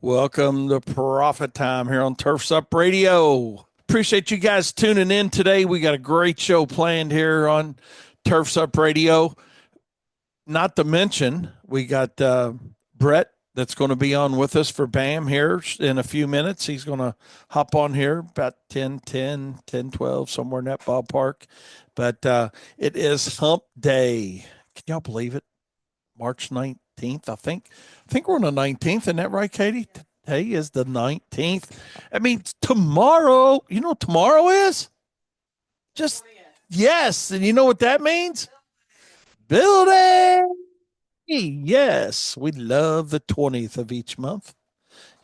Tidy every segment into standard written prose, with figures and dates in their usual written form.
Welcome to Profit Time here on Turfs Up Radio. Appreciate you guys tuning in today. We got a great show planned here on Turfs Up Radio. Not to mention, we got Brett that's going to be on with us for BAM here in a few minutes. He's going to hop on here about 10, 12, somewhere in that ballpark. But it is Hump Day. Can y'all believe it? March 19th, I think. I think we're on the 19th. Isn't that right, Katie? Today is the 19th. I mean, tomorrow, you know what tomorrow is? Just, yes. And you know what that means? Building. Yes. We love the 20th of each month.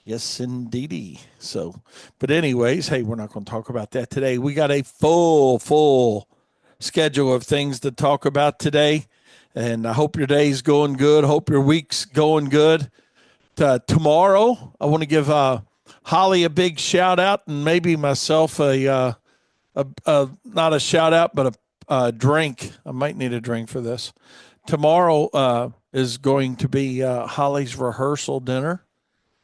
Yes, indeedy. So, but anyways, hey, we're not going to talk about that today. We got a full schedule of things to talk about today. And I hope your day's going good. Hope your week's going good. Tomorrow, I want to give Holly a big shout out, and maybe myself not a shout out, but a drink. I might need a drink for this. Tomorrow is going to be Holly's rehearsal dinner.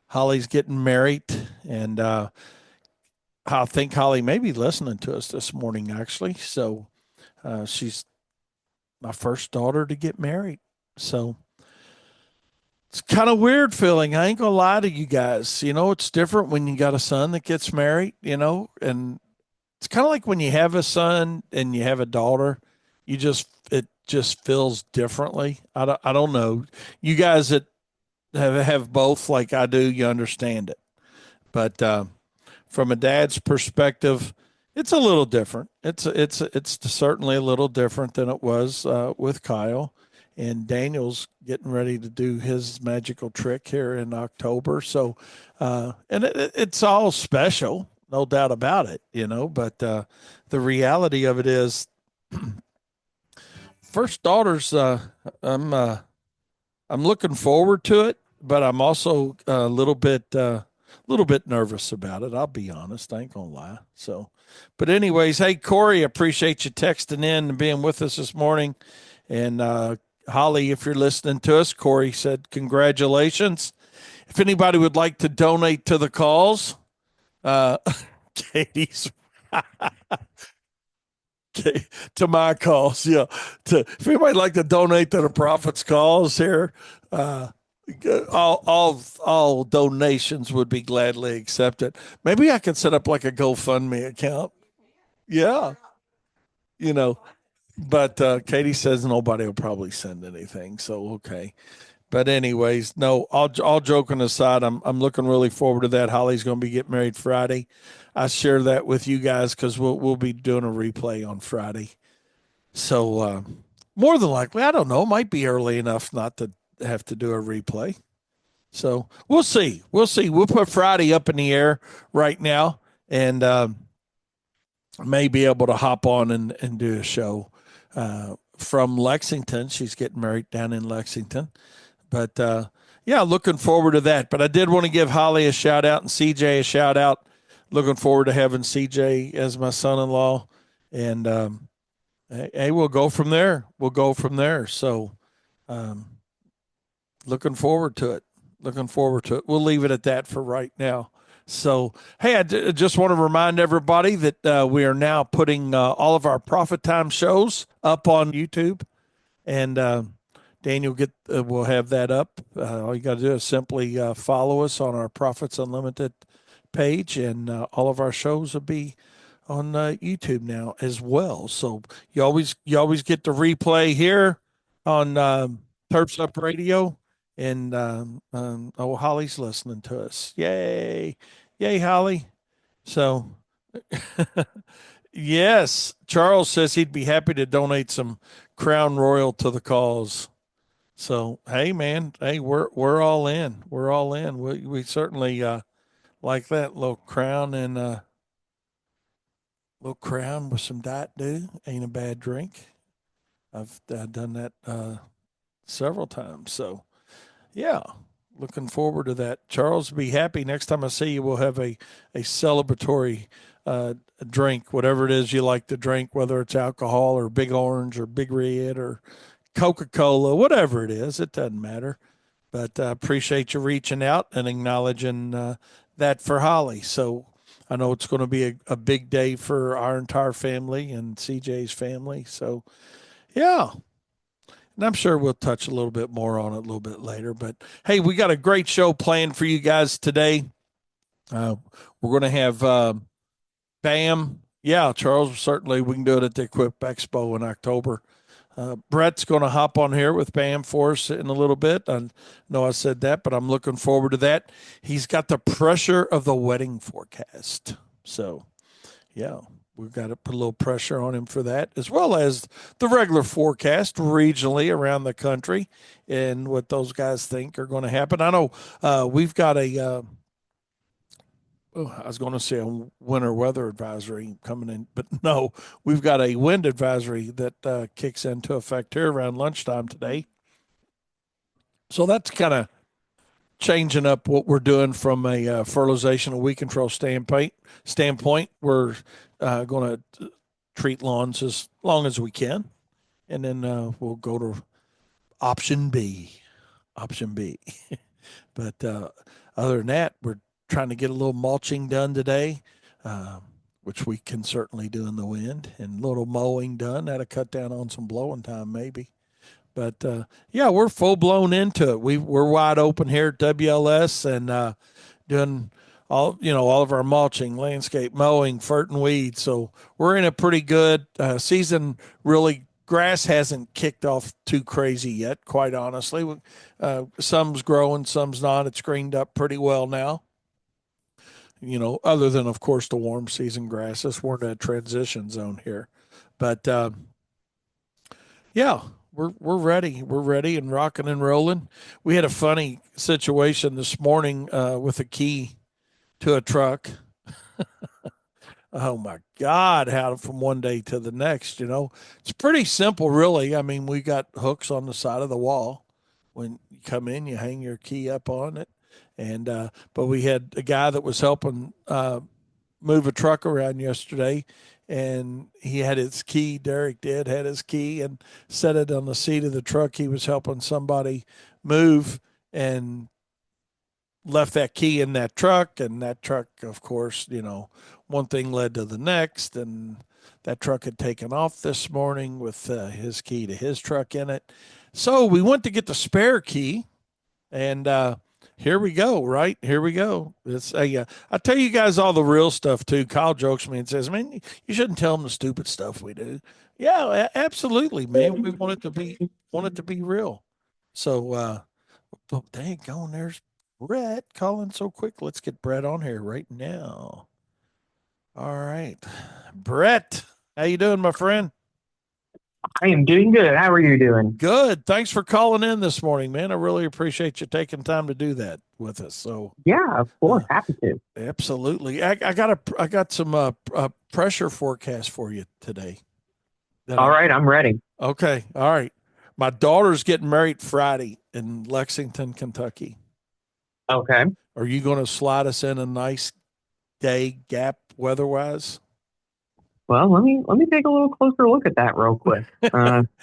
Holly's getting married, and I think Holly may be listening to us this morning, actually. So she's my first daughter to get married. So it's kind of weird feeling. I ain't gonna lie to you guys. You know, it's different when you got a son that gets married, and it's kind of like when you have a son and you have a daughter, it just feels differently. I don't know. You guys that have both like I do, you understand it. But from a dad's perspective, it's a little different. It's certainly a little different than it was with Kyle, and Daniel's getting ready to do his magical trick here in October. So, and it's all special, no doubt about it, But the reality of it is, first daughter's. I'm looking forward to it, but I'm also a little bit nervous about it. I'll be honest. I ain't gonna lie. So, but anyways, hey Corey, appreciate you texting in and being with us this morning. And Holly, if you're listening to us, Corey said congratulations. If anybody would like to donate to the cause, uh, Katie's to my cause, yeah. If anybody would like to donate to the Prophet's cause here, uh, all donations would be gladly accepted. Maybe I could set up like a GoFundMe account. Yeah, you know. But Katie says nobody will probably send anything, so okay. But anyways, no. All joking aside, I'm looking really forward to that. Holly's going to be getting married Friday. I share that with you guys because we'll be doing a replay on Friday. So more than likely, I don't know. It might be early enough not to have to do a replay. So we'll see. We'll see. We'll put Friday up in the air right now, and may be able to hop on and do a show from Lexington. She's getting married down in Lexington. But yeah, looking forward to that. But I did want to give Holly a shout out and CJ a shout out. Looking forward to having CJ as my son-in-law. And hey, we'll go from there. We'll go from there. So looking forward to it. Looking forward to it. We'll leave it at that for right now. So, hey, just want to remind everybody that we are now putting all of our Profit Time shows up on YouTube. And Daniel will have that up. All you got to do is simply follow us on our Profits Unlimited page, and all of our shows will be on YouTube now as well. So you always get the replay here on Terps Up Radio, and oh, Holly's listening to us. Yay, yay, Holly! So. Yes, Charles says he'd be happy to donate some Crown Royal to the cause. So, hey, man, hey, we're all in. We're all in. We certainly like that little crown and little crown with some Diet Dew. Ain't a bad drink. I've done that several times. So, yeah, looking forward to that. Charles will be happy. Next time I see you, we'll have a celebratory drink, whatever it is you like to drink, whether it's alcohol or Big Orange or Big Red or Coca-Cola, whatever it is. It doesn't matter. but appreciate you reaching out and acknowledging that for Holly. So I know it's going to be a big day for our entire family and CJ's family. So, yeah. And I'm sure we'll touch a little bit more on it a little bit later. But hey, we got a great show planned for you guys today. Uh, we're going to have BAM. Yeah, Charles, certainly we can do it at the Equip Expo in October. Brett's going to hop on here with BAM for us in a little bit. I know I said that, but I'm looking forward to that. He's got the pressure of the wedding forecast. So, yeah, we've got to put a little pressure on him for that, as well as the regular forecast regionally around the country and what those guys think are going to happen. I know we've got I was going to say a winter weather advisory coming in, but no, we've got a wind advisory that kicks into effect here around lunchtime today. So that's kind of changing up what we're doing from a fertilization and weed control standpoint. We're going to treat lawns as long as we can, and then we'll go to option B. Option B. But other than that, we're trying to get a little mulching done today, which we can certainly do in the wind, and a little mowing done. That'll cut down on some blowing time, maybe. But yeah, we're full blown into it. We're wide open here at WLS and doing all of our mulching, landscape mowing, fert and weed. So we're in a pretty good season. Really, grass hasn't kicked off too crazy yet. Quite honestly, some's growing, some's not. It's greened up pretty well now. Other than of course the warm season grasses. We're in a transition zone here, but yeah, we're ready. We're ready and rocking and rolling. We had a funny situation this morning with a key to a truck. Oh my God, how from one day to the next, It's pretty simple, really. I mean, we got hooks on the side of the wall. When you come in, you hang your key up on it. And, but we had a guy that was helping move a truck around yesterday, and he had his key. Derek had his key and set it on the seat of the truck. He was helping somebody move and left that key in that truck, and that truck, of course, one thing led to the next, and that truck had taken off this morning with his key to his truck in it. So we went to get the spare key, and here we go. Right here we go. It's I tell you guys all the real stuff too. Kyle jokes me and says, "Man, you shouldn't tell them the stupid stuff we do." Yeah, absolutely, man. We want it to be real. So, but dang, going there's Brett calling so quick. Let's get Brett on here right now. All right, Brett, how you doing, my friend? I am doing good. How are you doing? Good. Thanks for calling in this morning, man. I really appreciate you taking time to do that with us. So, Yeah, of course. uh, Happy to. absolutely. I got some pressure forecast for you today. That All I right, I'm ready. Okay. All right. My daughter's getting married Friday in Lexington, Kentucky. Okay. Are you going to slide us in a nice day gap weather-wise? Well, let me take a little closer look at that real quick.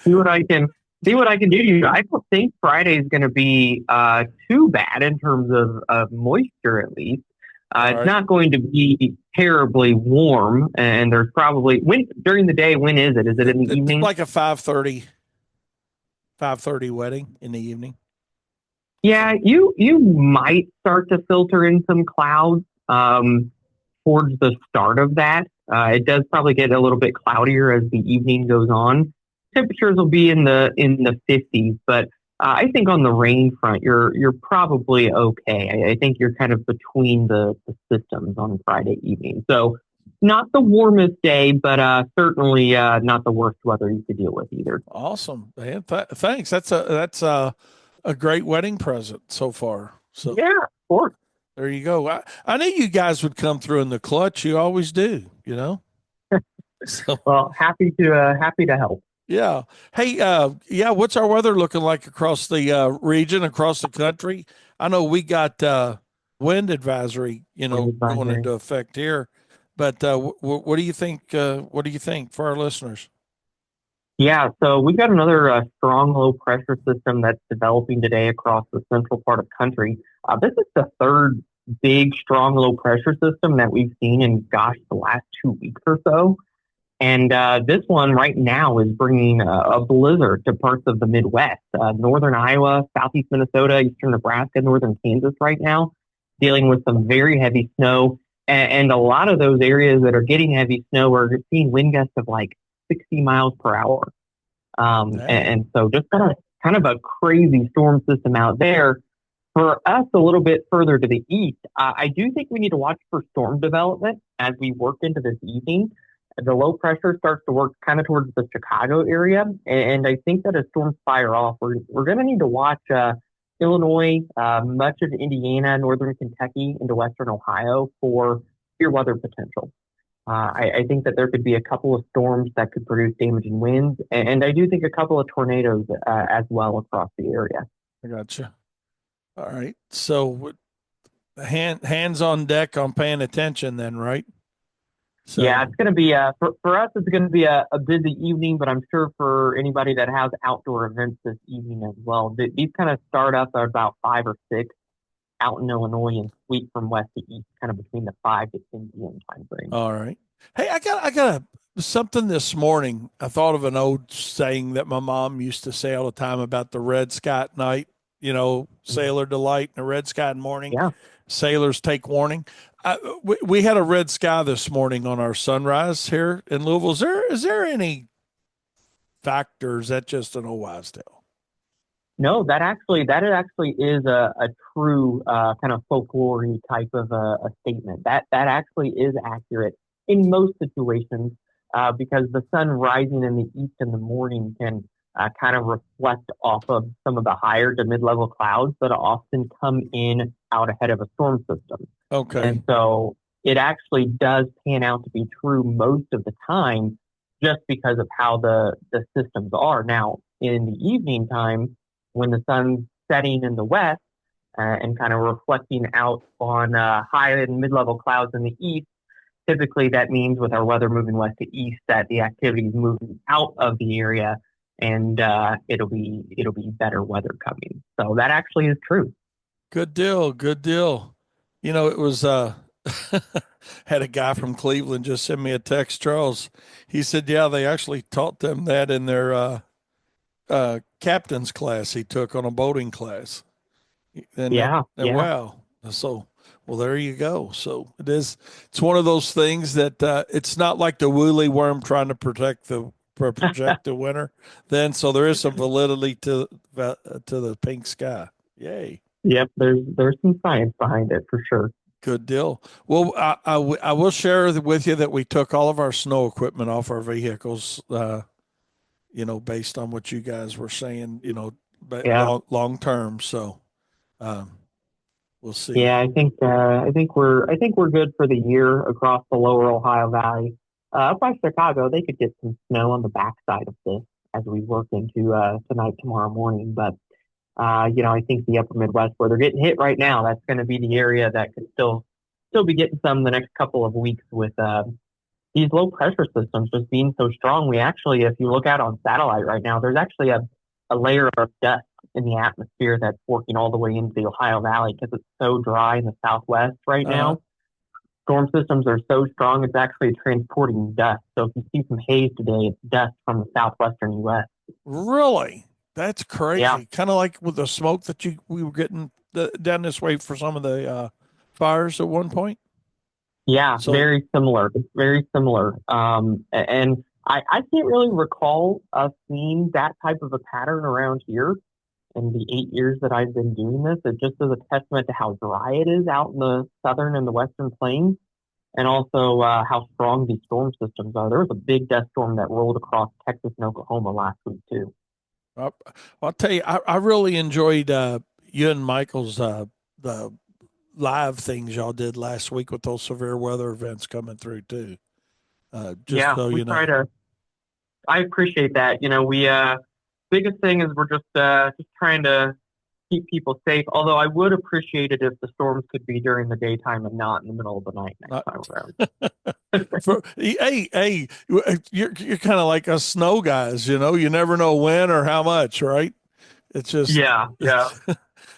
See what I can do to you. I don't think Friday is going to be too bad in terms of moisture, at least. All It's right. not going to be terribly warm, and there's probably when during the day. When is it? Is it in the It's evening? like a 5:30 wedding in the evening. Yeah, So, you might start to filter in some clouds towards the start of that. It does probably get a little bit cloudier as the evening goes on. Temperatures will be in the 50s, but I think on the rain front, you're probably okay. I think you're kind of between the systems on Friday evening. So not the warmest day, but certainly not the worst weather you could deal with either. awesome, man. Thanks. That's a great wedding present so far. So Yeah, of course. there you go. I knew you guys would come through in the clutch. You always do. So Well, happy to help. yeah. Hey, yeah. What's our weather looking like across the region, across the country? I know we got wind advisory, Wind going advisory. into effect here. But what do you think? What do you think for our listeners? Yeah, so we've got another strong low pressure system that's developing today across the central part of the country. This is the third big strong low pressure system that we've seen in, gosh, the last 2 weeks or so. And this one right now is bringing a blizzard to parts of the Midwest, northern Iowa, southeast Minnesota, eastern Nebraska, northern Kansas right now, dealing with some very heavy snow. And a lot of those areas that are getting heavy snow are seeing wind gusts of like 60 miles per hour. Dang. And so just kind of a crazy storm system out there. For us, a little bit further to the east, I do think we need to watch for storm development as we work into this evening. The low pressure starts to work kind of towards the Chicago area, and I think that as storms fire off, we're going to need to watch Illinois, much of Indiana, northern Kentucky, into western Ohio for severe weather potential. I think that there could be a couple of storms that could produce damaging winds, and I do think a couple of tornadoes as well across the area. I gotcha. All right. So hands on deck on paying attention then, right? Yeah, So, it's going to be for us. It's going to be a busy evening, but I'm sure for anybody that has outdoor events this evening as well. These kind of start up at about 5 or 6 out in Illinois and sweep from west to east, kind of between the 5 to 10 p.m. time frame. all right. Hey, I got something this morning. I thought of an old saying that my mom used to say all the time about the red sky at night, Mhm. sailor delight and a red sky in the morning. Yeah. Sailors take warning. We had a red sky this morning on our sunrise here in Louisville. Is there any factors that just an old wives' tale? No, that actually is a true kind of folklore type of a statement. That actually is accurate in most situations because the sun rising in the east in the morning can kind of reflect off of some of the higher to mid-level clouds that often come in out ahead of a storm system. Okay. And so it actually does pan out to be true most of the time just because of how the systems are. Now, in the evening time, when the sun's setting in the west and kind of reflecting out on high and mid-level clouds in the east, typically that means with our weather moving west to east that the activity is moving out of the area and it'll be better weather coming. So that actually is true. Good deal. Good deal. It was had a guy from Cleveland just send me a text, Charles. He said, yeah, they actually taught them that in their captain's class he took on a boating class. Yeah, And yeah. wow. So, well, there you go. So it's one of those things that it's not like the woolly worm trying to project the winter. Then, so there is some validity to the pink sky. Yay. Yep, there's some science behind it for sure. Good deal. Well, I will share with you that we took all of our snow equipment off our vehicles, based on what you guys were saying, but Yeah. long term. So um, we'll see. Yeah, I think we're good for the year across the lower Ohio Valley. Up by Chicago, they could get some snow on the backside of this as we work into tonight, tomorrow morning. But I think the upper Midwest where they're getting hit right now, that's going to be the area that could still be getting some the next couple of weeks with these low pressure systems just being so strong. We actually, if you look out on satellite right now, there's actually a layer of dust in the atmosphere that's working all the way into the Ohio Valley because it's so dry in the Southwest right Uh, now. Storm systems are so strong, it's actually transporting dust. So if you see some haze today, it's dust from the southwestern U.S. really? That's Yeah, crazy. Kind of like with the smoke that we were getting down this way for some of the fires at one point. yeah, So, very similar. It's very similar. And I can't really recall us seeing that type of a pattern around here in the 8 years that I've been doing this. It just is a testament to how dry it is out in the southern and the western plains, and also how strong these storm systems are. There was a big dust storm that rolled across Texas and Oklahoma last week too. I, I'll tell you, I really enjoyed you and Michael's the live things y'all did last week with those severe weather events coming through too. Just Yeah, so we you try know. to. I appreciate that. We biggest thing is we're just trying to keep people safe. Although I would appreciate it if the storms could be during the daytime and not in the middle of the night next Not, time around. Hey, you're kind of like us snow guys, you know. You never know when or how much, right? It's just Yeah, yeah,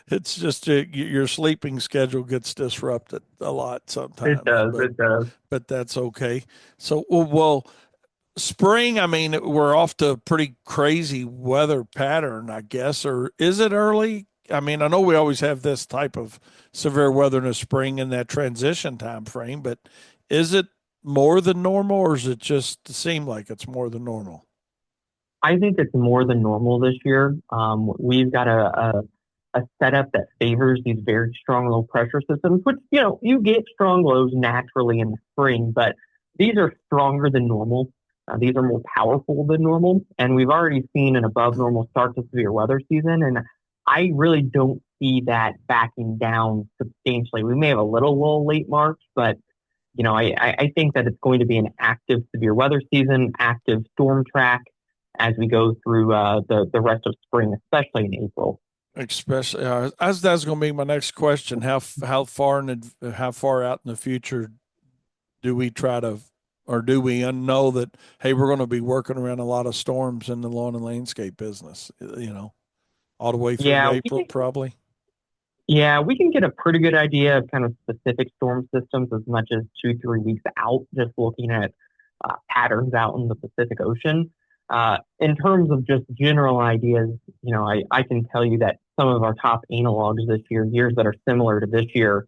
it's just your sleeping schedule gets disrupted a lot it sometimes, does. It does. but that's okay. So well, spring. I mean, we're off to a pretty crazy weather pattern, I guess. Or is it early? I mean, I know we always have this type of severe weather in the spring in that transition time frame, but is it more than normal, or is it just seem like it's more than normal? I think it's more than normal this year. We've got a setup that favors these very strong low pressure systems, which, you get strong lows naturally in the spring, but these are stronger than normal. These are more powerful than normal. And we've already seen an above normal start to severe weather season. And I really don't see that backing down substantially. We may have a little lull late March, but I think that it's going to be an active severe weather season, active storm track as we go through the rest of spring, especially in April. Especially, as that's going to be my next question. How far how far out in the future do we try to, or do we know that, hey, we're going to be working around a lot of storms in the lawn and landscape business, all the way through Yeah, April, probably? we can get a pretty good idea of kind of specific storm systems as much as 2, 3 weeks out, just looking at patterns out in the Pacific Ocean. In terms of just general ideas, I can tell you that some of our top analogs this year, years that are similar to this year,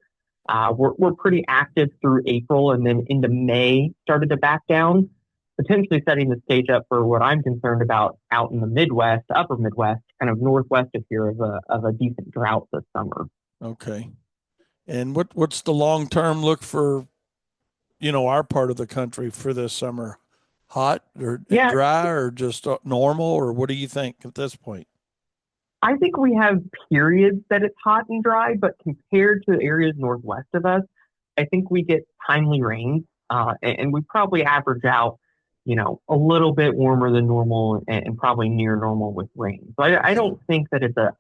we're pretty active through April and then into May started to back down, potentially setting the stage up for what I'm concerned about out in the Midwest, upper Midwest, kind of northwest of here of a decent drought this summer. Okay. And what's the long term look for, our part of the country for this summer? Hot or Yeah, dry or just normal, or what do you think at this point? I think we have periods that it's hot and dry, but compared to areas northwest of us, I think we get timely rains, and we probably average out, a little bit warmer than normal and probably near normal with rain. So I don't think that it's a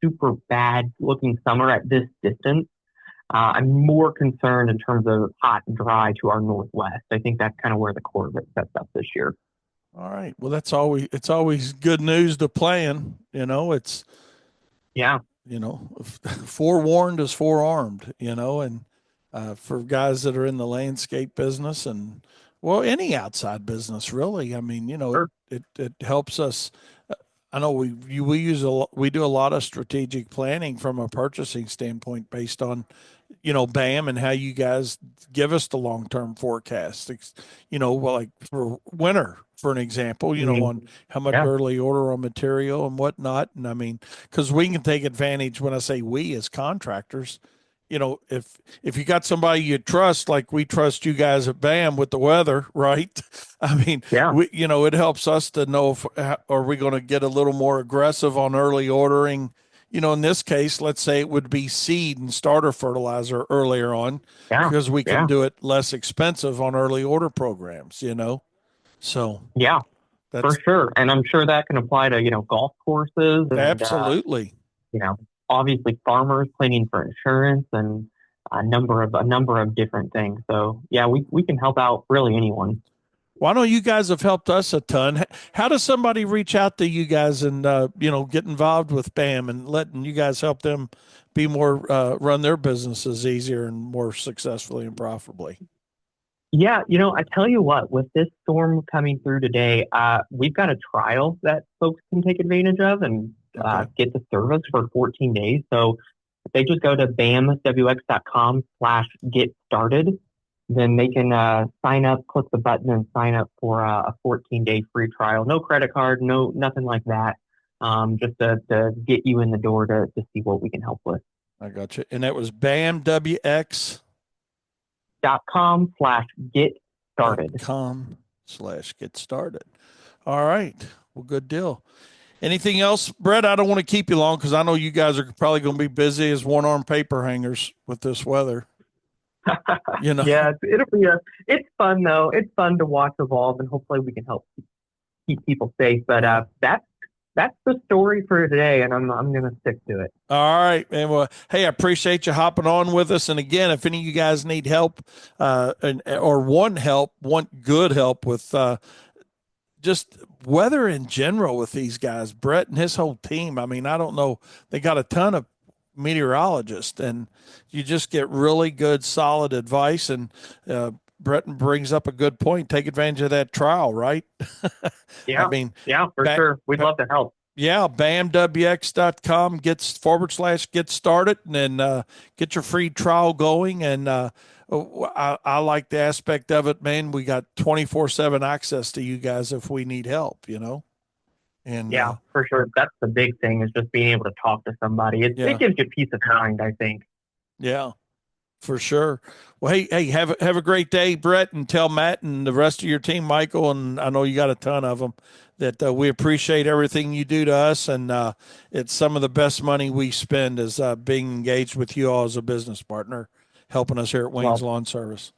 super bad looking summer at this distance. I'm more concerned in terms of hot and dry to our northwest. I think that's kind of where the core of it sets up this year. All right. Well, it's always good news to plan. It's Yeah, forewarned is forearmed, and for guys that are in the landscape business and, well, any outside business, really. I mean, sure. it helps us. I know we do a lot of strategic planning from a purchasing standpoint based on, BAM and how you guys give us the long term forecast. Well, like for winter, for an example, Mhm. on how much Yeah, early order on material and whatnot. And I mean, because we can take advantage, when I say we as contractors, if you got somebody you trust, like we trust you guys at BAM with the weather, right? I mean, yeah, it helps us to know if, are we going to get a little more aggressive on early ordering. In this case, let's say it would be seed and starter fertilizer earlier on, yeah, because we can yeah, do it less expensive on early order programs. So yeah. For that's sure. And I'm sure that can apply to, golf courses and, absolutely. you know, obviously farmers planning for insurance and a number of different things. So yeah, we can help out really anyone. Well, I know you guys have helped us a ton. How does somebody reach out to you guys and, get involved with BAM and letting you guys help them be more, run their businesses easier and more successfully and profitably? Yeah, I tell you what, with this storm coming through today, we've got a trial that folks can take advantage of and Okay. get the service for 14 days. So if they just go to bamwx.com/get started, then they can sign up, click the button, and sign up for a 14-day free trial. No credit card, no nothing like that. Just to get you in the door to see what we can help with. I got you. And that was BAMWX. .com/get Dot started. com slash get started. All right. Well, good deal. Anything else, Brett? I don't want to keep you long because I know you guys are probably going to be busy as one arm paper hangers with this weather. You know, Yeah, it's fun though. It's fun to watch evolve, and hopefully we can help keep people safe. But well, that's that's the story for today, and I'm gonna stick to it. All right, man. Well, hey, I appreciate you hopping on with us. And again, if any of you guys need help, or want good help with just weather in general with these guys, Brett and his whole team. I mean, I don't know. They got a ton of meteorologists, and you just get really good, solid advice. And Breton brings up a good point. Take advantage of that trial, right? I Yeah, mean, yeah, for back, sure. We'd love to help. yeah, bamwx.com /get started and then get your free trial going. And I like the aspect of it, man. We got 24/7 access to you guys if we need help, And Yeah, for sure. That's the big thing is just being able to talk to somebody. It yeah, gives you peace of mind, I think. yeah. For sure. Well, hey, have a great day, Brett, and tell Matt and the rest of your team, Michael, and I know you got a ton of them, that we appreciate everything you do to us, and it's some of the best money we spend is being engaged with you all as a business partner, helping us here at Wayne's Well, Lawn Service.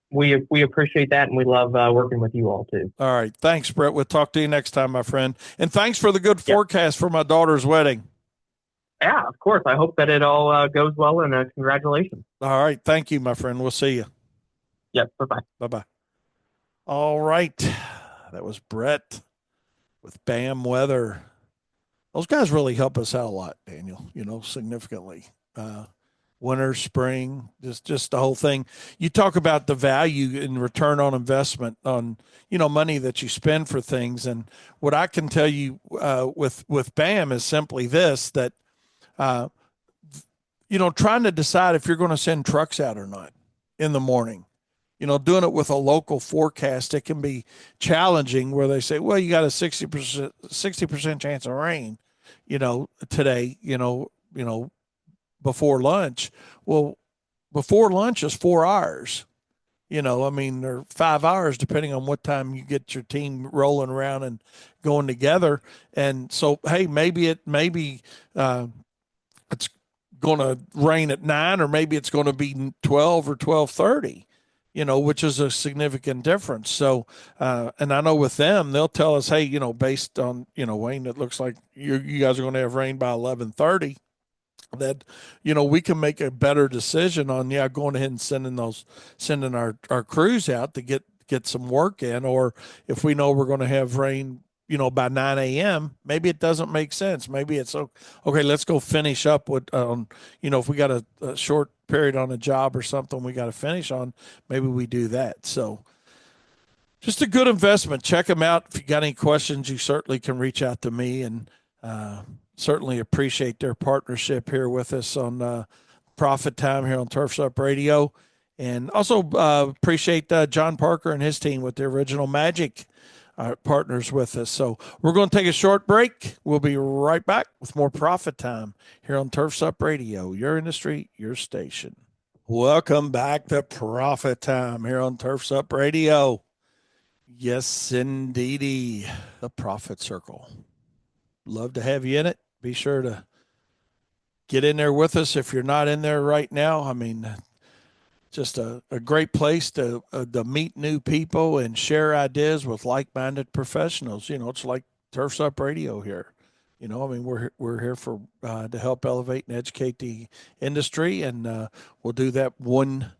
we appreciate that, and we love working with you all too. All right, thanks, Brett. We'll talk to you next time, my friend, and thanks for the good Yep. forecast for my daughter's wedding. Yeah, of course. I hope that it all goes well, and congratulations. All right, thank you, my friend. We'll see you. Yep. Bye bye. Bye bye. All right, that was Brett with Bam Weather. Those guys really help us out a lot, Daniel, significantly. Uh, Winter, spring, just the whole thing. You talk about the value and return on investment on, money that you spend for things. And what I can tell you with BAM is simply this, that, uh, trying to decide if you're going to send trucks out or not in the morning. Doing it with a local forecast, it can be challenging where they say, well, you got a 60% chance of rain, today, before lunch. Well, before lunch is 4 hours, I mean, or 5 hours, depending on what time you get your team rolling around and going together. And so, hey, maybe it's going to rain at 9, or maybe it's going to be 12 or 12:30, which is a significant difference. So, and I know with them, they'll tell us, hey, based on, Wayne, it looks like you guys are going to have rain by 11:30. That, we can make a better decision on, going ahead and sending our crews out to get some work in. Or if we know we're going to have rain, by 9 a.m., maybe it doesn't make sense. Maybe it's okay. Let's go finish up with, if we got a short period on a job or something we got to finish on, maybe we do that. So just a good investment. Check them out. If you got any questions, you certainly can reach out to me, and certainly appreciate their partnership here with us on Profit Time here on Turfs Up Radio. And also appreciate John Parker and his team with the Original Magic partners with us. So we're going to take a short break. We'll be right back with more Profit Time here on Turfs Up Radio, your industry, your station. Welcome back to Profit Time here on Turfs Up Radio. Yes, indeedy, the Profit Circle. Love to have you in it. Be sure to get in there with us if you're not in there right now. I mean, just a great place to meet new people and share ideas with like-minded professionals. It's like Turfs Up Radio here. I mean, we're here for to help elevate and educate the industry, and we'll do that one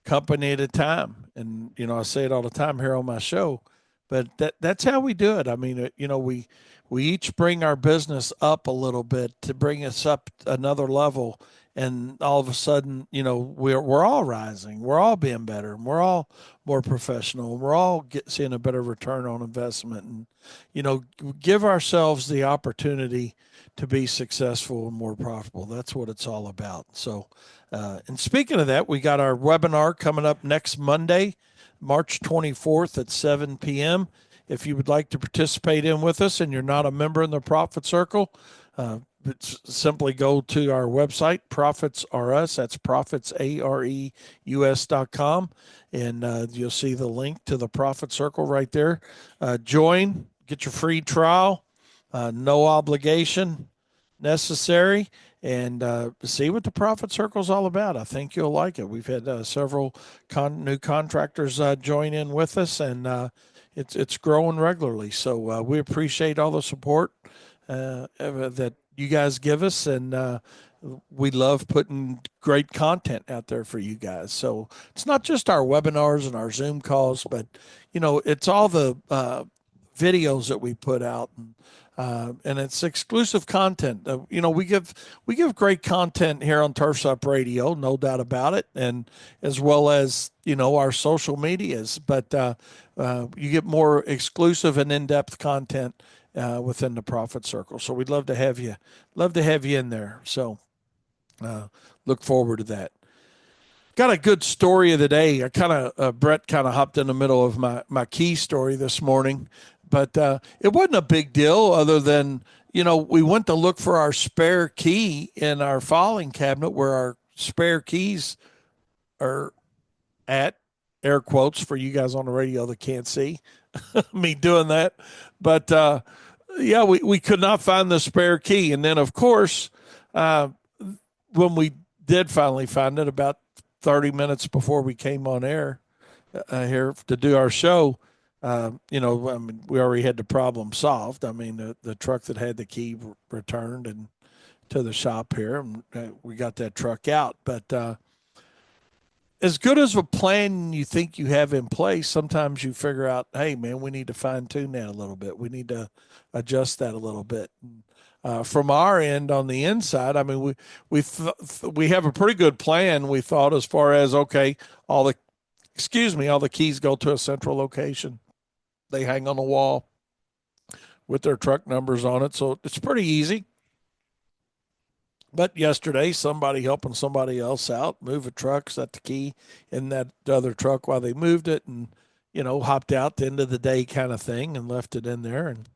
company at a time. And I say it all the time here on my show, but that's how we do it. I mean, we each bring our business up a little bit to bring us up another level, and all of a sudden, we're all rising, we're all being better, and we're all more professional, and we're all seeing a better return on investment, and give ourselves the opportunity to be successful and more profitable. That's what it's all about. So, and speaking of that, we got our webinar coming up next Monday, March 24th at 7 p.m. If you would like to participate in with us and you're not a member in the Profit Circle, simply go to our website, Profits R Us. That's profitsareus.com. And you'll see the link to the Profit Circle right there. Join, get your free trial, no obligation necessary, and see what the Profit Circle is all about. I think you'll like it. We've had several new contractors join in with us, and it's growing regularly. So we appreciate all the support that you guys give us, and we love putting great content out there for you guys. So it's not just our webinars and our Zoom calls, but it's all the videos that we put out, and it's exclusive content. We give great content here on Turfs Up Radio, no doubt about it, and as well as our social medias. But you get more exclusive and in-depth content within the Profit Circle. So we'd love to have you in there. So look forward to that. Got a good story of the day. I kind of Brett kind of hopped in the middle of my key story this morning, but it wasn't a big deal other than we went to look for our spare key in our filing cabinet where our spare keys are at, air quotes for you guys on the radio that can't see me doing that, but yeah, we could not find the spare key, and then of course when we did finally find it about 30 minutes before we came on air here to do our show, I mean, we already had the problem solved. I mean, the truck that had the key returned and to the shop here, and we got that truck out. But as good as a plan you think you have in place, sometimes you figure out, hey, man, we need to fine tune that a little bit. We need to adjust that a little bit. From our end on the inside, I mean, we have a pretty good plan. We thought as far as okay, all the keys go to a central location. They hang on the wall with their truck numbers on it, so it's pretty easy. But yesterday, somebody helping somebody else out, move a truck, set the key in that other truck while they moved it, and hopped out the end of the day kind of thing and left it in there and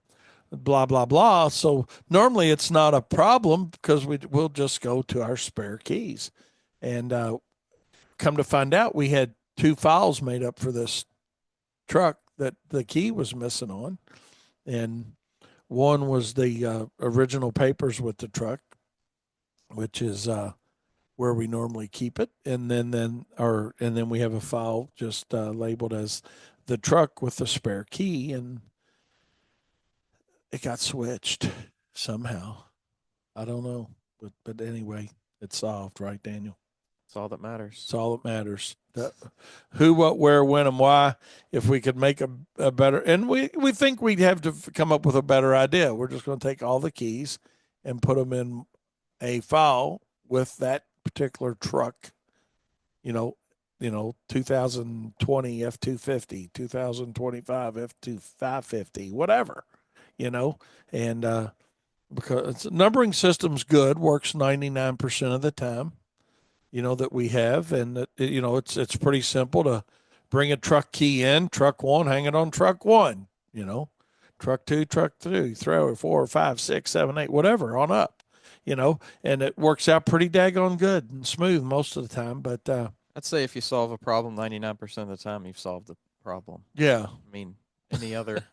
blah blah blah. So normally it's not a problem because we'll just go to our spare keys, and come to find out we had two files made up for this truck that the key was missing on, and one was the original papers with the truck, which is where we normally keep it, and then we have a file just labeled as the truck with the spare key, and it got switched somehow. I don't know, but anyway, it's solved, right, Daniel? That's all that matters. It's all that matters. Who, what, where, when, and why. If we could make a better, and we think we'd have to come up with a better idea. We're just going to take all the keys and put them in a file with that particular truck. 2020 F-250, 2025 F-550, whatever. And because numbering system's good, works 99% of the time. That we have, and it's pretty simple to bring a truck key in, truck one, hang it on truck one, truck two, truck three, 3, 4, 5, 6, 7, 8, whatever, on up, and it works out pretty daggone good and smooth most of the time. But I'd say if you solve a problem 99% of the time, you've solved the problem. Yeah. I mean, any other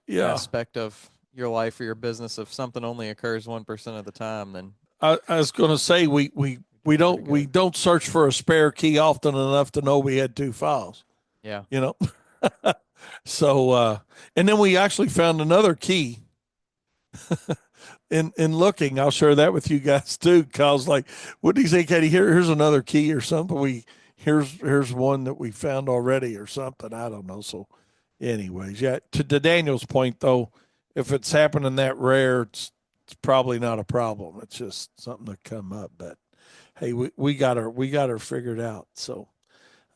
Yeah. aspect of your life or your business, if something only occurs 1% of the time, then I was going to say we don't search for a spare key often enough to know we had two files. yeah. So and then we actually found another key in looking. I'll share that with you guys too. Kyle's like, what do you say, Katie? Here's another key or something. Here's one that we found already or something. I don't know. So anyways, yeah, to Daniel's point though, if it's happening that rare, it's probably not a problem. It's just something that come up. But hey, we got her figured out. So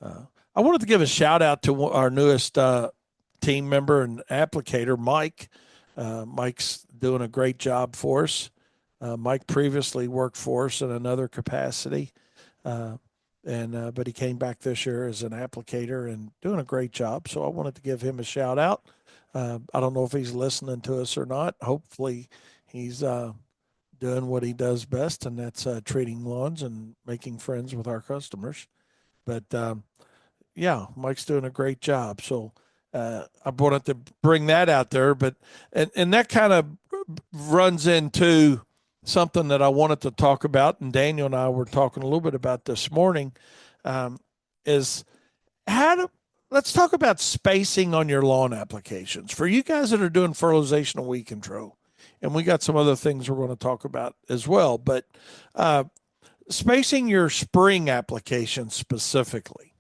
I wanted to give a shout out to our newest team member and applicator, Mike. Mike's doing a great job for us. Mike previously worked for us in another capacity, but he came back this year as an applicator and doing a great job. So I wanted to give him a shout out. I don't know if he's listening to us or not. Hopefully, he's doing what he does best, and that's treating lawns and making friends with our customers. But yeah, Mike's doing a great job. So I wanted to bring that out there. But and that kind of runs into something that I wanted to talk about, and Daniel and I were talking a little bit about this morning, is how let's talk about spacing on your lawn applications. For you guys that are doing fertilization and weed control, and we got some other things we're going to talk about as well, but spacing your spring applications specifically.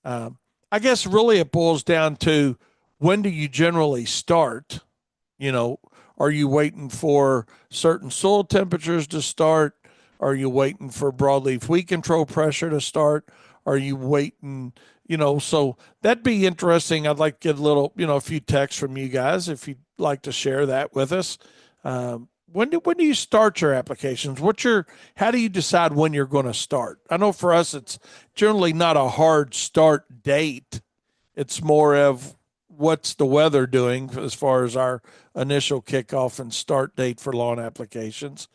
I guess really it boils down to when do you generally start? You know, are you waiting for certain soil temperatures to start? Are you waiting for broadleaf weed control pressure to start? Are you waiting, so that'd be interesting. I'd like to get a little, a few texts from you guys if you'd like to share that with us. When do you start your applications? How do you decide when you're going to start? I know for us, it's generally not a hard start date. It's more of what's the weather doing as far as our initial kickoff and start date for lawn applications.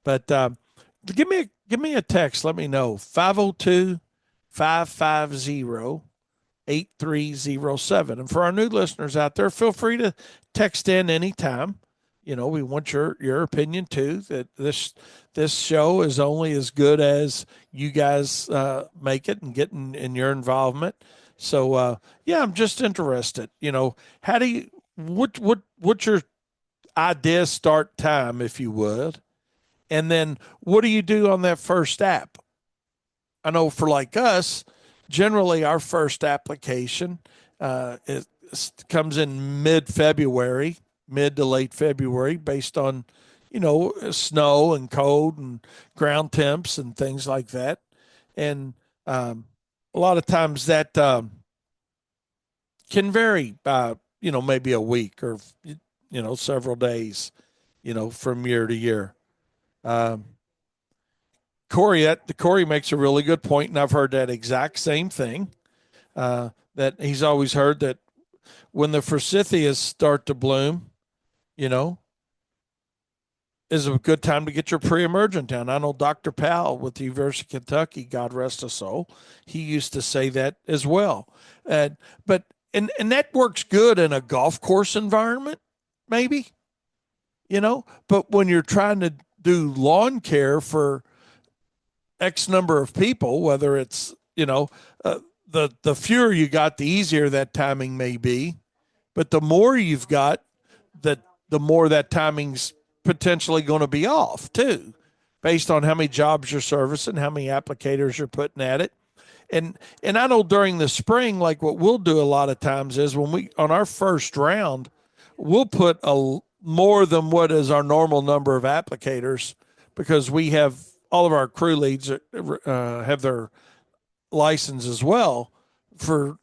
But give me a text. Let me know. 502-550-8307. And for our new listeners out there, feel free to text in anytime. We want your opinion too. That this show is only as good as you guys make it and getting in your involvement. So yeah, I'm just interested. How do you what's your idea start time, if you would, and then what do you do on that first app? I know for like us, generally our first application it comes in mid-February, mid to late February, based on snow and cold and ground temps and things like that. And a lot of times that can vary by maybe a week or several days, from year to year. Um, Corey makes a really good point, and I've heard that exact same thing. That he's always heard that when the forsythias start to bloom, you know, is a good time to get your pre-emergent down. I know Dr. Powell with the University of Kentucky, God rest his soul, he used to say that as well. But that works good in a golf course environment, maybe, but when you're trying to do lawn care for X number of people, whether it's, the fewer you got, the easier that timing may be. But the more you've got, the more that timing's potentially going to be off too, based on how many jobs you're servicing, how many applicators you're putting at it. And I know during the spring, like what we'll do a lot of times is when we on our first round, we'll put more than what is our normal number of applicators because we have all of our crew leads have their license as well for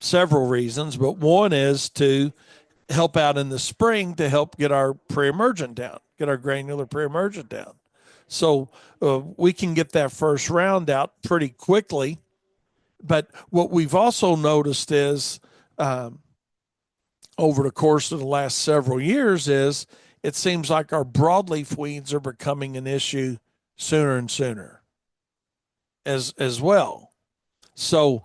several reasons, but one is to help out in the spring to help get our pre-emergent down, get our granular pre-emergent down. So we can get that first round out pretty quickly. But what we've also noticed is over the course of the last several years is it seems like our broadleaf weeds are becoming an issue sooner and sooner as well. So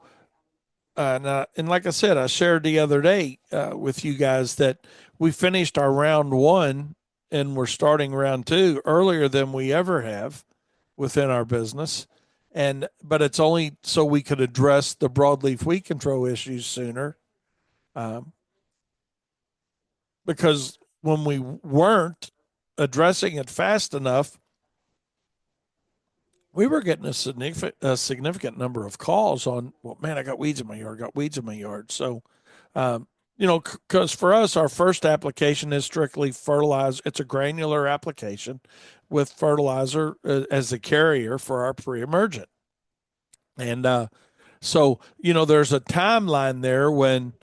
and like I said, I shared the other day with you guys that we finished our round one and we're starting round two earlier than we ever have within our business. But it's only so we could address the broadleaf weed control issues sooner. Because when we weren't addressing it fast enough, we were getting a significant number of calls on, well, man, I got weeds in my yard. So, because for us, our first application is strictly fertilizer. It's a granular application with fertilizer as the carrier for our pre-emergent. And so, there's a timeline there when,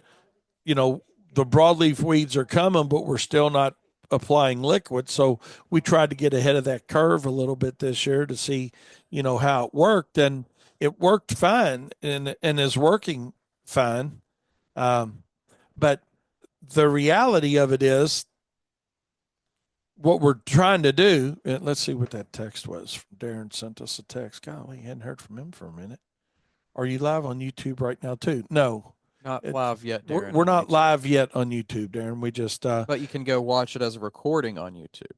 the broadleaf weeds are coming, but we're still not applying liquid. So we tried to get ahead of that curve a little bit this year to see, how it worked. And it worked fine and is working fine. But the reality of it is what we're trying to do. And let's see what that text was. Darren sent us a text. Golly, hadn't heard from him for a minute. Are you live on YouTube right now too? No. Not live yet, Darren. We're not live yet on YouTube, Darren. We just but you can go watch it as a recording on YouTube.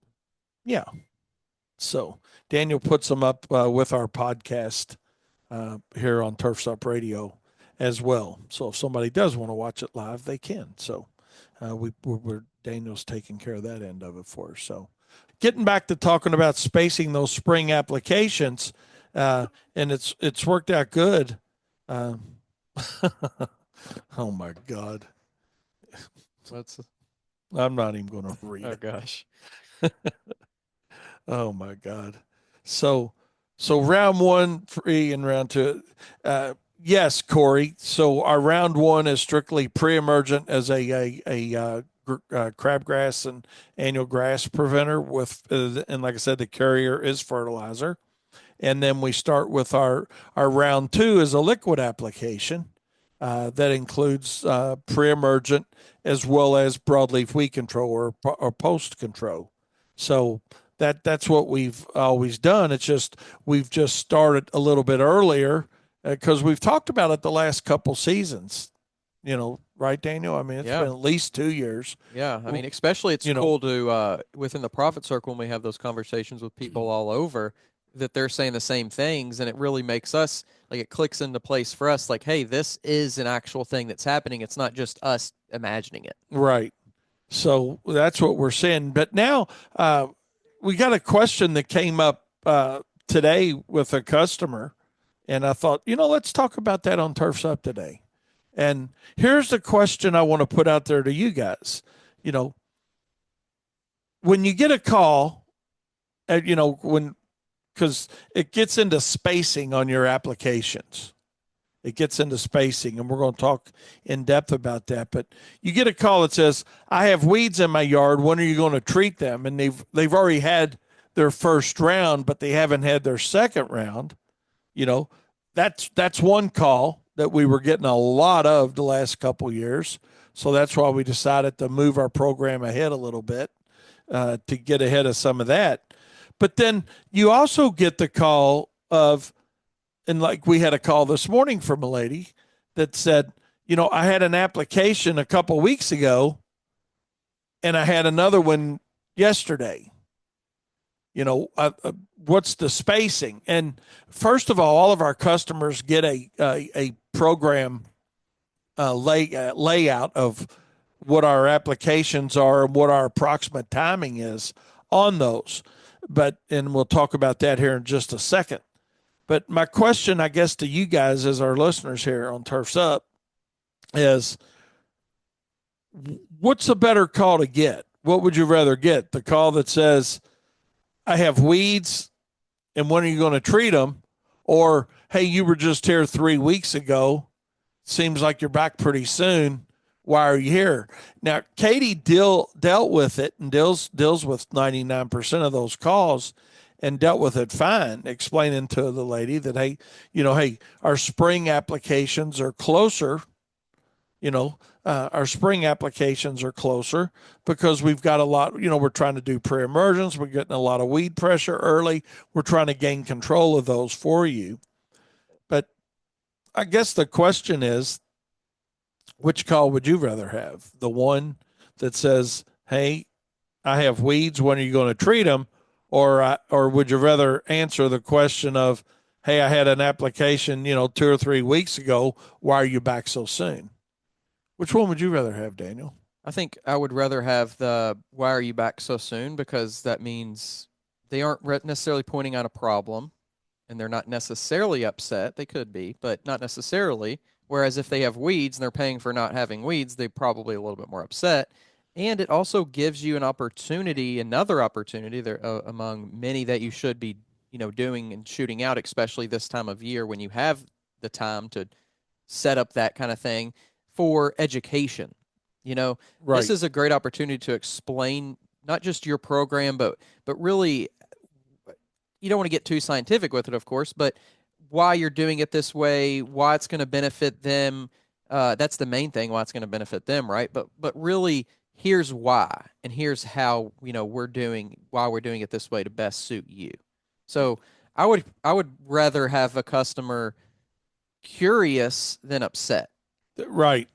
Yeah. So Daniel puts them up with our podcast here on Turfs Up Radio as well. So if somebody does want to watch it live, they can. So we're Daniel's taking care of that end of it for us. So getting back to talking about spacing those spring applications, and it's worked out good. Uh, oh my God. What's I'm not even going to read oh it. gosh. Oh my God. So round one free and round two. Yes, Corey. So our round one is strictly pre-emergent as a crabgrass and annual grass preventer with, and like I said, the carrier is fertilizer. And then we start with our round two is a liquid application that includes pre-emergent as well as broadleaf weed control or post control. So that's what we've always done. It's just we've just started a little bit earlier because we've talked about it the last couple seasons. Right, Daniel? I mean, it's been Yeah. at least 2 years. Yeah. I mean, especially it's You know, cool to within the profit circle when we have those conversations with people all over that they're saying the same things, and it really makes us like it clicks into place for us. Like, hey, this is an actual thing that's happening. It's not just us imagining it. right. So that's what we're seeing. But now we got a question that came up today with a customer, and I thought, let's talk about that on Turfs Up today. And here's the question I want to put out there to you guys. When you get a call, because it gets into spacing on your applications. It gets into spacing, and we're going to talk in depth about that. But you get a call that says, "I have weeds in my yard. When are you going to treat them?" And they've already had their first round, but they haven't had their second round. That's one call that we were getting a lot of the last couple of years. So that's why we decided to move our program ahead a little bit to get ahead of some of that. But then you also get the call of, and like we had a call this morning from a lady that said, I had an application a couple weeks ago and I had another one yesterday. What's the spacing? And first of all of our customers get a program layout of what our applications are and what our approximate timing is on those. And we'll talk about that here in just a second. But my question, I guess, to you guys as our listeners here on Turfs Up is, what's a better call to get? What would you rather get? The call that says, I have weeds, and when are you going to treat them? Or, hey, you were just here 3 weeks ago. Seems like you're back pretty soon. Why are you here? Now, Katie dealt with it and deals with 99% of those calls and dealt with it fine, explaining to the lady that, hey, our spring applications are closer. Our spring applications are closer because we've got a lot, we're trying to do pre-emergence. We're getting a lot of weed pressure early. We're trying to gain control of those for you. But I guess the question is, which call would you rather have? The one that says, hey, I have weeds. When are you going to treat them? Or would you rather answer the question of, hey, I had an application, 2 or 3 weeks ago. Why are you back so soon? Which one would you rather have, Daniel? I think I would rather have the why are you back so soon, because that means they aren't necessarily pointing out a problem and they're not necessarily upset. They could be, but not necessarily. Whereas if they have weeds and they're paying for not having weeds, they're probably a little bit more upset. And it also gives you an opportunity, another opportunity there among many that you should be, doing and shooting out, especially this time of year when you have the time to set up that kind of thing for education. Right. This is a great opportunity to explain not just your program, but really, you don't want to get too scientific with it, of course, but why you're doing it this way, why it's going to benefit them. That's the main thing, why it's going to benefit them, right? But really, here's why, and here's how why we're doing it this way to best suit you. So I would rather have a customer curious than upset. Right.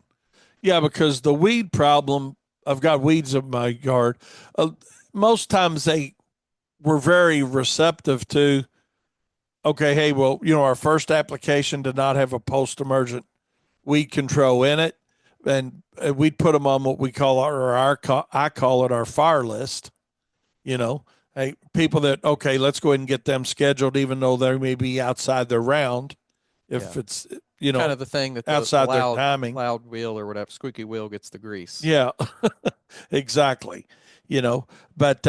Yeah, because the weed problem, I've got weeds in my yard. Most times they were very receptive to, okay, hey, well, our first application did not have a post-emergent weed control in it, and we'd put them on what we call I call it our fire list. You know, hey, people that, okay, let's go ahead and get them scheduled, even though they may be outside their round. If Yeah. it's, Kind of the thing that the outside their loud timing. loud wheel or whatever, squeaky wheel gets the grease. Yeah, exactly. But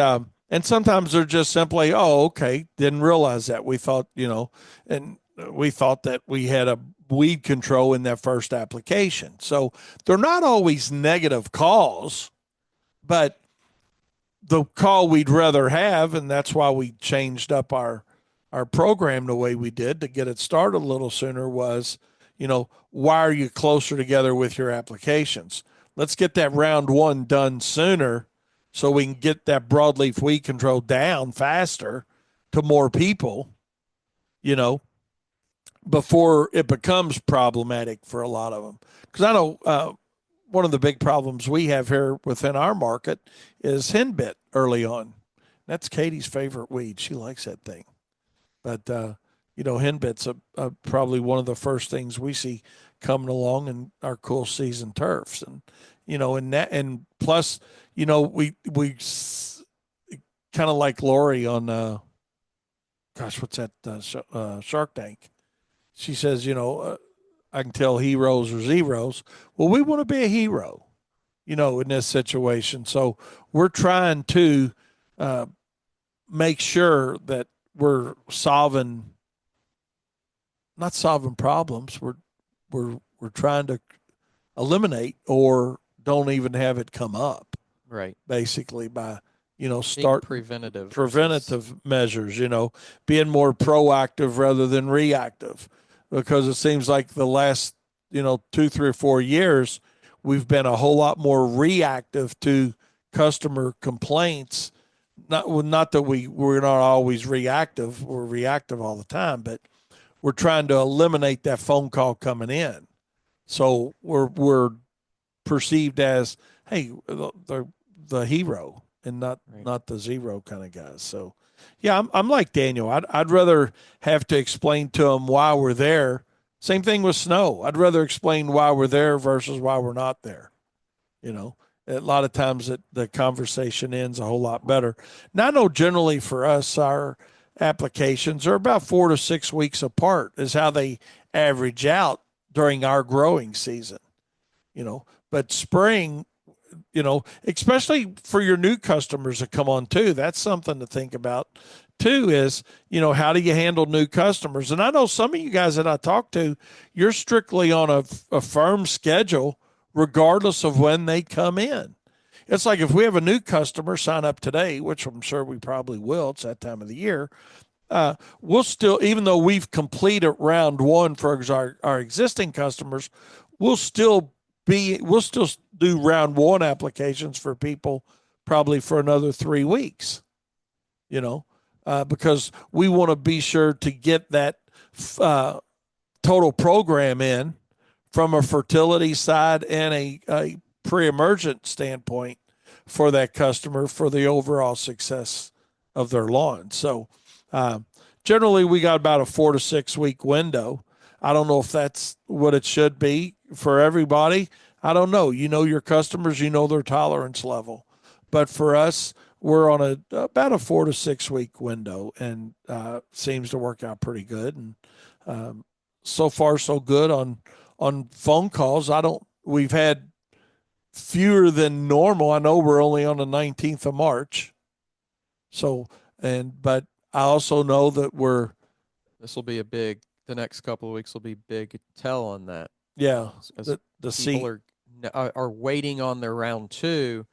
and sometimes they're just simply, oh, okay, didn't realize that. We thought, and we thought that we had a weed control in that first application. So they're not always negative calls, but the call we'd rather have, and that's why we changed up our program the way we did to get it started a little sooner, was, why are you closer together with your applications? Let's get that round one done sooner so we can get that broadleaf weed control down faster to more people, you know, before it becomes problematic for a lot of them. Because I know one of the big problems we have here within our market is henbit early on. That's Katie's favorite weed. She likes that thing. But, henbit's probably one of the first things we see coming along in our cool season turfs. And plus, we kind of like Lori on, what's that, Shark Tank. She says, I can tell heroes or zeros. Well, we want to be a hero, in this situation. So we're trying to make sure that we're not solving problems. We're trying to eliminate or don't even have it come up. Right. Basically, by start preventative measures. Being more proactive rather than reactive, because it seems like the last 2, 3, or 4 years we've been a whole lot more reactive to customer complaints. Not that we're not always reactive. We're reactive all the time, but we're trying to eliminate that phone call coming in. So we're perceived as, hey, the hero and not the zero kind of guys. So yeah, I'm like Daniel. I'd rather have to explain to them why we're there. Same thing with snow. I'd rather explain why we're there versus why we're not there. A lot of times the conversation ends a whole lot better. Now, I know generally for us, our applications are about 4 to 6 weeks apart is how they average out during our growing season, but spring, especially for your new customers that come on too, that's something to think about too, is, how do you handle new customers? And I know some of you guys that I talk to, you're strictly on a firm schedule regardless of when they come in. It's like if we have a new customer sign up today, which I'm sure we probably will, it's that time of the year, we'll still, even though we've completed round one for our existing customers, we'll still do round one applications for people probably for another 3 weeks, because we want to be sure to get that total program in from a fertility side and a pre-emergent standpoint for that customer for the overall success of their lawn. So generally we got about a 4 to 6 week window. I don't know if that's what it should be for everybody. I don't know. Your customers, their tolerance level. But for us, we're on about a 4 to 6 week window, and seems to work out pretty good. And so far, so good on phone calls. We've had fewer than normal. I know we're only on the 19th of March. But I also know that the next couple of weeks will be big tell on that. Yeah. As people are waiting on their round two,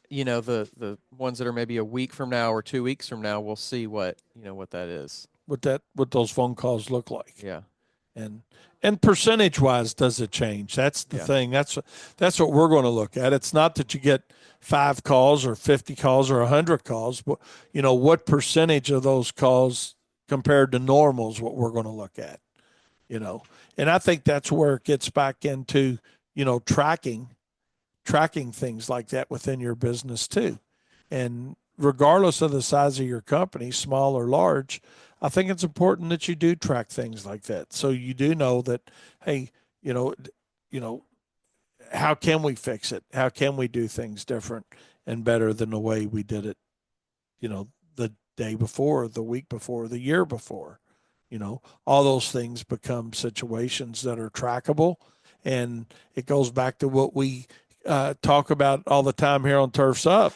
the ones that are maybe a week from now or 2 weeks from now, we'll see what that is. What those phone calls look like. Yeah. And percentage wise, does it change? That's the thing. That's what we're going to look at. It's not that you get 5 calls or 50 calls or 100 calls, but what percentage of those calls compared to normal is what we're going to look at. And I think that's where it gets back into tracking things like that within your business too. And regardless of the size of your company, small or large, I think it's important that you do track things like that. So you do know that, hey, you know, how can we fix it? How can we do things different and better than the way we did it, the day before, the week before, the year before? All those things become situations that are trackable. And it goes back to what we talk about all the time here on Turfs Up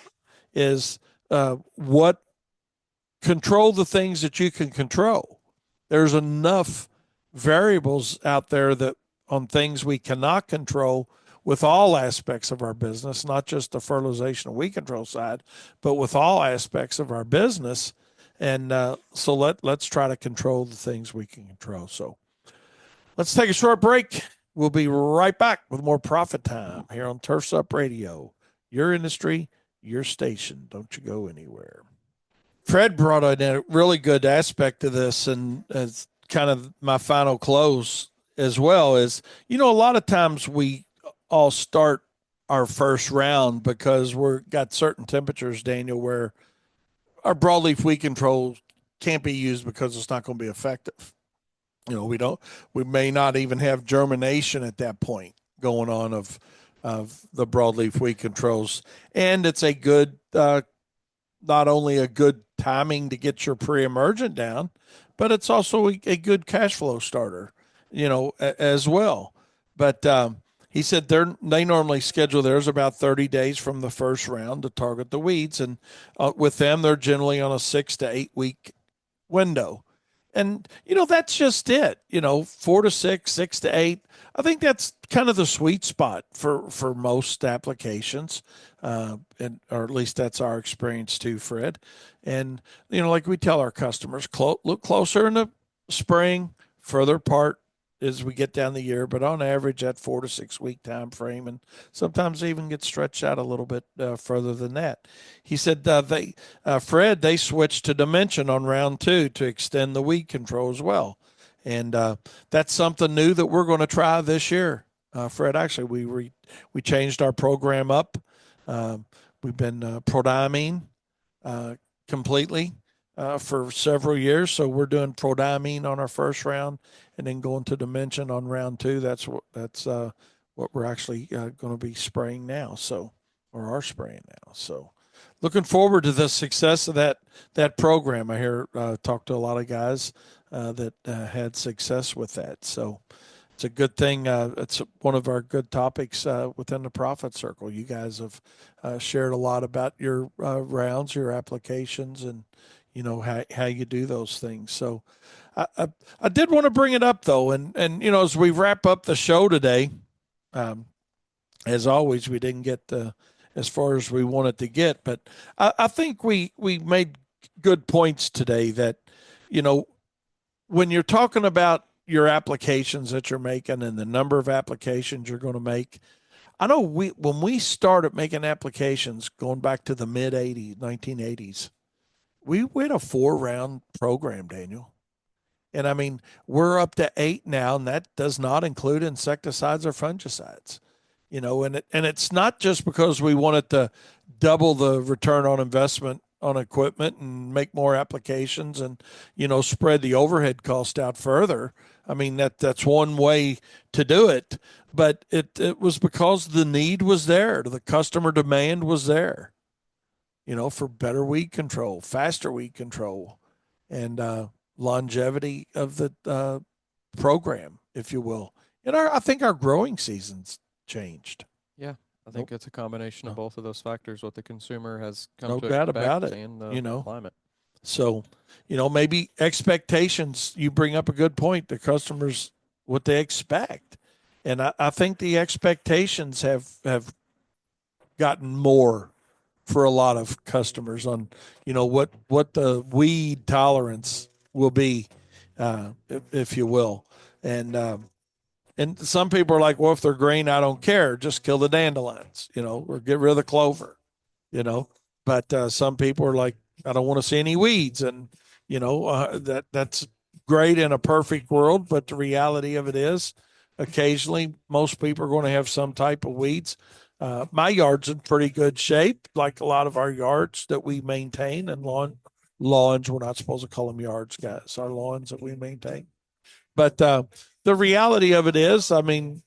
is what control the things that you can control. There's enough variables out there that on things we cannot control with all aspects of our business, not just the fertilization and weed control side, but with all aspects of our business. And so let's try to control the things we can control. So let's take a short break. We'll be right back with more Profit Time here on Turfs Up Radio. Your industry, your station. Don't you go anywhere. Fred brought in a really good aspect to this, and as kind of my final close as well is, a lot of times we all start our first round because we're got certain temperatures, Daniel, where our broadleaf weed control can't be used because it's not going to be effective. We may not even have germination at that point going on of the broadleaf weed controls, and it's a good not only a good timing to get your pre-emergent down, but it's also a good cash flow starter, as well. But he said they normally schedule theirs about 30 days from the first round to target the weeds, and with them they're generally on a 6 to 8 week window. And that's just it. 4 to 6, 6 to 8. I think that's kind of the sweet spot for most applications, and or at least that's our experience too, Fred. And like we tell our customers, look closer in the spring, further apart as we get down the year, but on average that 4 to 6 week time frame, and sometimes even get stretched out a little bit further than that. He said Fred, they switched to Dimension on round 2 to extend the weed control as well, and that's something new that we're going to try this year. Fred, actually, we changed our program up. We've been prodiamine completely for several years, so we're doing prodiamine on our first round, and then going to Dimension on round 2. That's what we're actually going to be spraying now. So, or are spraying now. So, looking forward to the success of that program. I hear talked to a lot of guys that had success with that. So, it's a good thing. It's one of our good topics within the Profit Circle. You guys have shared a lot about your rounds, your applications, and how you do those things. So I did want to bring it up though, and as we wrap up the show today, as always, we didn't get as far as we wanted to get, but I think we made good points today that when you're talking about your applications that you're making and the number of applications you're going to make. I know when we started making applications going back to the mid 80s, 1980s, we had a 4-round program, Daniel. And I mean, we're up to 8 now, and that does not include insecticides or fungicides. And it's not just because we wanted to double the return on investment on equipment and make more applications and spread the overhead cost out further. I mean, that's one way to do it, but it was because the need was there, the customer demand was there, for better weed control, faster weed control, and longevity of the program, if you will. And I think our growing seasons changed. Yeah, I think it's a combination of both of those factors, what the consumer has come No to doubt expect about it, and the climate. So, maybe expectations, you bring up a good point, the customers, what they expect. And I think the expectations have gotten more for a lot of customers on, what the weed tolerance will be, if you will. And some people are like, well, if they're green, I don't care. Just kill the dandelions, or get rid of the clover, But some people are like, I don't want to see any weeds. And, that's great in a perfect world. But the reality of it is occasionally most people are going to have some type of weeds. My yard's in pretty good shape, like a lot of our yards that we maintain, and lawns. We're not supposed to call them yards, guys. Our lawns that we maintain. But the reality of it is, I mean,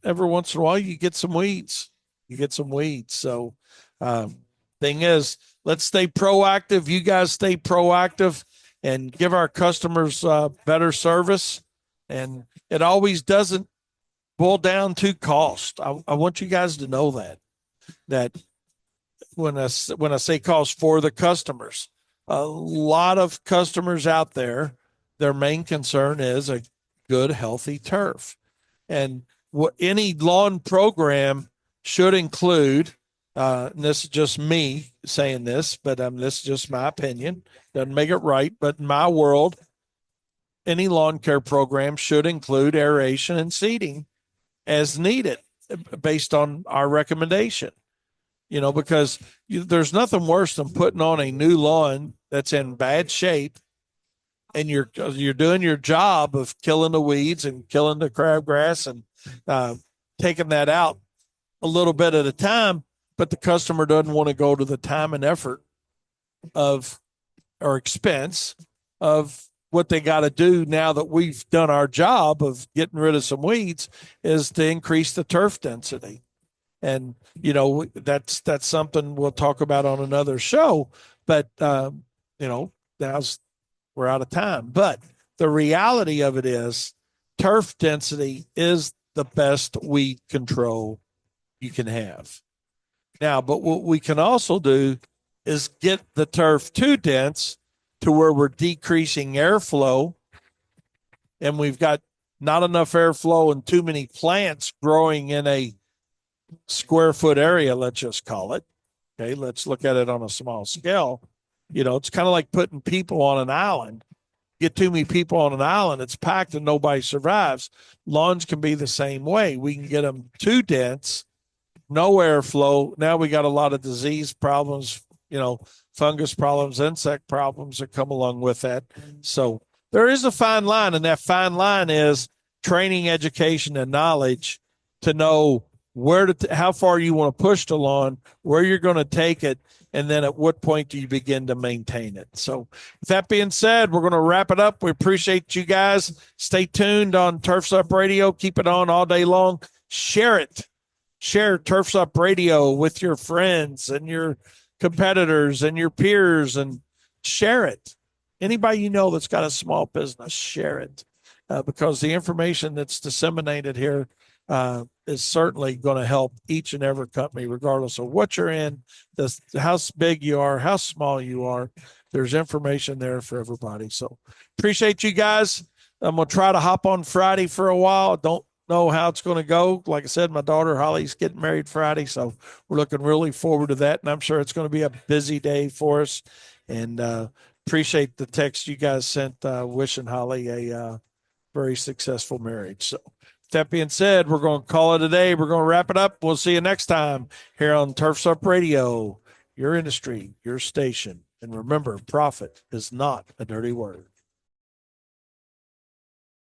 every once in a while you get some weeds. You get some weeds. So, thing is, let's stay proactive. You guys stay proactive and give our customers better service. And it always doesn't boil down to cost. I want you guys to know that when I say cost for the customers, a lot of customers out there, their main concern is a good, healthy turf. And what any lawn program should include, and this is just me saying this, but this is just my opinion. Doesn't make it right, but in my world, any lawn care program should include aeration and seeding as needed based on our recommendation. Because there's nothing worse than putting on a new lawn that's in bad shape, and you're doing your job of killing the weeds and killing the crabgrass and taking that out a little bit at a time, but the customer doesn't want to go to the time and effort of or expense of what they got to do now that we've done our job of getting rid of some weeds is to increase the turf density. And that's something we'll talk about on another show, but now's we're out of time. But the reality of it is turf density is the best weed control you can have. Now, but what we can also do is get the turf too dense to where we're decreasing airflow, and we've got not enough airflow and too many plants growing in a square foot area, let's just call it. Okay, let's look at it on a small scale. It's kind of like putting people on an island. Get too many people on an island, it's packed and nobody survives. Lawns can be the same way. We can get them too dense, no airflow. Now we got a lot of disease problems, fungus problems, insect problems that come along with that. So there is a fine line, and that fine line is training, education, and knowledge to know how far you want to push the lawn, where you're going to take it, and then at what point do you begin to maintain it. So with that being said, we're going to wrap it up. We appreciate you guys. Stay tuned on Turfs Up Radio. Keep it on all day long. Share it. Share Turfs Up Radio with your friends and your competitors and your peers, and share it. Anybody that's got a small business, share it, because the information that's disseminated here is certainly going to help each and every company, regardless of what you're in, how big you are, how small you are. There's information there for everybody. So appreciate you guys. I'm going to try to hop on Friday for a while. Don't know how it's going to go. Like I said, my daughter Holly's getting married Friday, so we're looking really forward to that, and I'm sure it's going to be a busy day for us. And appreciate the text you guys sent wishing Holly a very successful marriage. So that being said, we're going to call it a day. We're going to wrap it up. We'll see you next time here on Turfs Up Radio, your industry, your station. And remember, profit is not a dirty word.